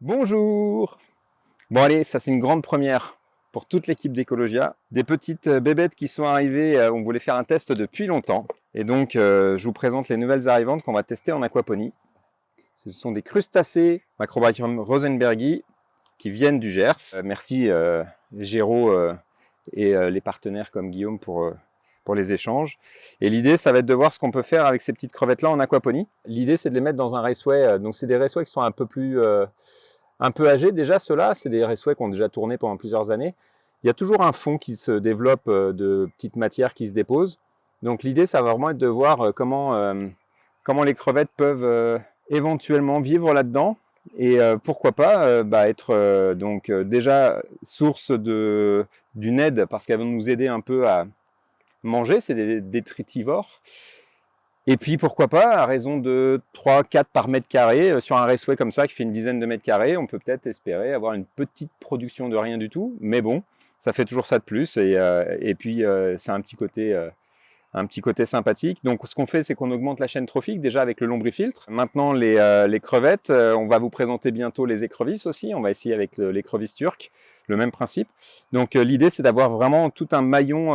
Bonjour! Bon allez, ça c'est une grande première pour toute l'équipe d'Ecologia. Des petites bébêtes qui sont arrivées, on voulait faire un test depuis longtemps. Et donc je vous présente les nouvelles arrivantes qu'on va tester en aquaponie. Ce sont des crustacés Macrobrachium rosenbergi qui viennent du Gers. Merci Géraud et les partenaires comme Guillaume pour les échanges. Et l'idée, ça va être de voir ce qu'on peut faire avec ces petites crevettes-là en aquaponie. L'idée, c'est de les mettre dans un raceway. Donc c'est des raceways qui sont un peu âgés déjà, ceux-là. C'est des raceways qui ont déjà tourné pendant plusieurs années. Il y a toujours un fond qui se développe de petites matières qui se déposent. Donc l'idée, ça va vraiment être de voir comment les crevettes peuvent éventuellement vivre là-dedans. Et pourquoi pas être déjà source d'une aide, parce qu'elles vont nous aider un peu à manger, c'est des détritivores. Et puis pourquoi pas, à raison de 3-4 par mètre carré, sur un raceway comme ça qui fait une dizaine de mètres carrés, on peut peut-être espérer avoir une petite production de rien du tout, mais bon, ça fait toujours ça de plus, et puis c'est un petit côté sympathique. Donc ce qu'on fait, c'est qu'on augmente la chaîne trophique déjà avec le lombrifiltre. Maintenant les crevettes, on va vous présenter bientôt les écrevisses aussi, on va essayer avec l'écrevisse turque, le même principe. Donc l'idée, c'est d'avoir vraiment tout un maillon,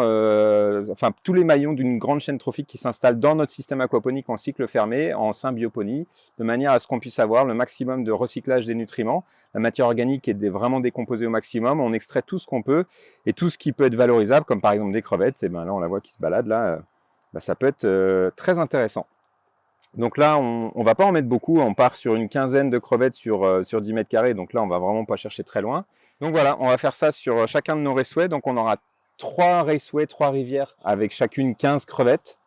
tous les maillons d'une grande chaîne trophique qui s'installe dans notre système aquaponique en cycle fermé, en symbioponie, de manière à ce qu'on puisse avoir le maximum de recyclage des nutriments. La matière organique est vraiment décomposée au maximum, on extrait tout ce qu'on peut, et tout ce qui peut être valorisable, comme par exemple des crevettes, et ben là on la voit qui se balade là, ça peut être très intéressant. Donc là, on ne va pas en mettre beaucoup, on part sur une quinzaine de crevettes sur 10 mètres carrés, donc là on va vraiment pas chercher très loin. Donc voilà, on va faire ça sur chacun de nos raceways, donc on aura 3 raceways, 3 rivières avec chacune 15 crevettes.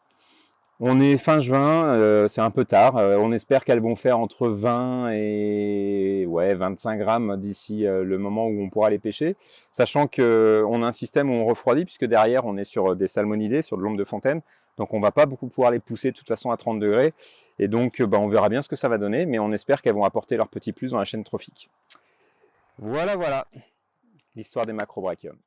On est fin juin, c'est un peu tard, on espère qu'elles vont faire entre 20 et 25 grammes d'ici le moment où on pourra les pêcher, sachant qu'on a un système où on refroidit, puisque derrière on est sur des salmonidés, sur de l'ombre de fontaine, donc on ne va pas beaucoup pouvoir les pousser de toute façon à 30 degrés, et donc on verra bien ce que ça va donner, mais on espère qu'elles vont apporter leur petit plus dans la chaîne trophique. Voilà, l'histoire des macrobrachiums.